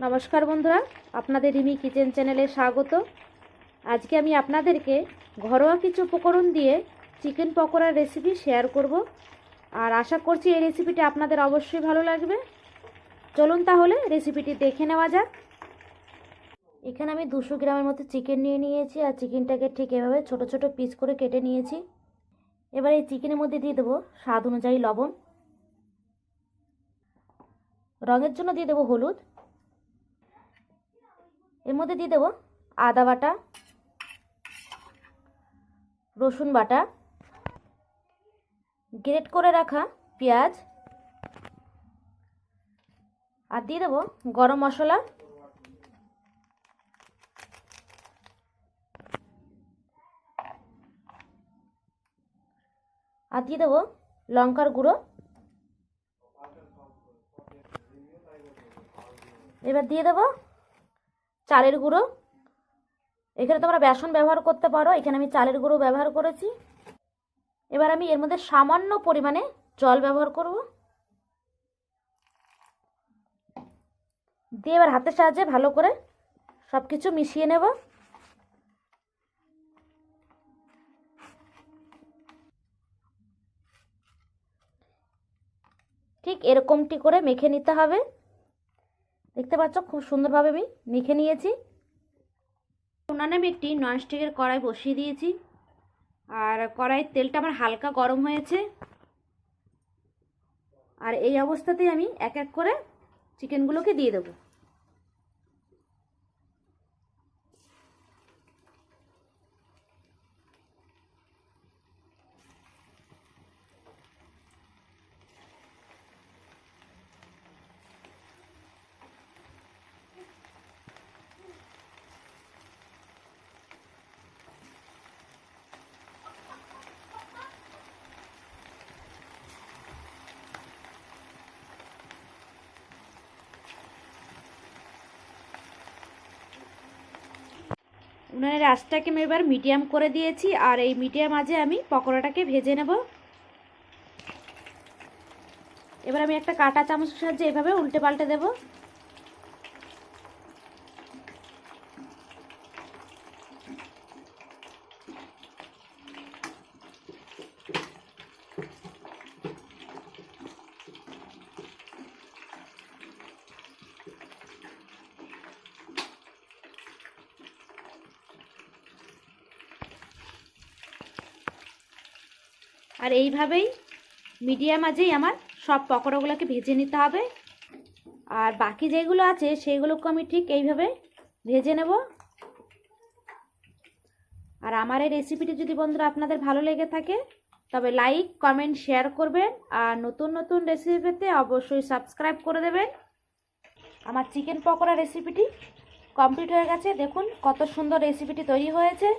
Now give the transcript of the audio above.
নমস্কার বন্ধুরা, আপনাদের রিমি কিচেন চ্যানেলে স্বাগত। আজকে আমি আপনাদেরকে ঘরোয়া কিছু উপকরণ দিয়ে চিকেন পকোড়ার রেসিপি শেয়ার করব। আর আশা করছি এই রেসিপিটি আপনাদের অবশ্যই ভালো লাগবে। চলুন তাহলে রেসিপিটি দেখে নেওয়া যাক। এখানে আমি 200 গ্রামের মতো চিকেন নিয়ে নিয়েছি, আর চিকেনটাকে ঠিক এভাবে ছোট ছোট পিস করে কেটে নিয়েছি। এবার এই চিকেনের মধ্যে দিয়ে দেবো স্বাদ অনুযায়ী লবণ, রঙের জন্য দিয়ে দেবো হলুদ, এর মধ্যে দিয়ে দেবো আদা বাটা, রসুন বাটা, গ্রেট করে রাখা পেঁয়াজ, আর দিয়ে দেবো গরম মশলা, আর দিয়ে দেবো লঙ্কার গুঁড়ো। এবার দিয়ে দেবো চালের গুঁড়ো। এখানে তোমরা বেসন ব্যবহার করতে পারো, এখানে আমি চালের গুঁড়ো ব্যবহার করেছি। এবার আমি এর মধ্যে সামান্য পরিমাণে জল ব্যবহার করব, দিয়ে এবার হাতের সাহায্যে ভালো করে সব কিছু মিশিয়ে নেব। ঠিক এরকমটি করে মেখে নিতে হবে। দেখতে পাচ্ছ খুব সুন্দরভাবে আমি মেখে নিয়েছি। উনানে আমি একটি ননস্টিকের কড়াই বসিয়ে দিয়েছি, আর কড়াইয়ের তেলটা আমার হালকা গরম হয়েছে। আর এই অবস্থাতেই আমি এক এক করে চিকেনগুলোকে দিয়ে দেবো। উনানের আঁচটাকে আমি এবার মিডিয়াম করে দিয়েছি, আর এই মিডিয়াম আঁচে আমি পকোড়াটাকে ভেজে নেব। এবার আমি একটা কাঁটা চামচের সাহায্যে এভাবে উল্টে পাল্টে দেব। আর এইভাবেই মিডিয়াম আঁচেই আমার সব পকোড়াগুলোকে ভেজে নিতে হবে। আর বাকি যেগুলো আছে সেগুলোকে আমি ঠিক এইভাবে ভেজে নেব। আর আমার এই রেসিপিটি যদি বন্ধুরা আপনাদের ভালো লেগে থাকে তবে লাইক, কমেন্ট, শেয়ার করবেন। আর নতুন নতুন রেসিপি পেতে অবশ্যই সাবস্ক্রাইব করে দেবেন। আমার চিকেন পকোড়া রেসিপিটি কমপ্লিট হয়ে গেছে। দেখুন কত সুন্দর রেসিপিটি তৈরি হয়েছে।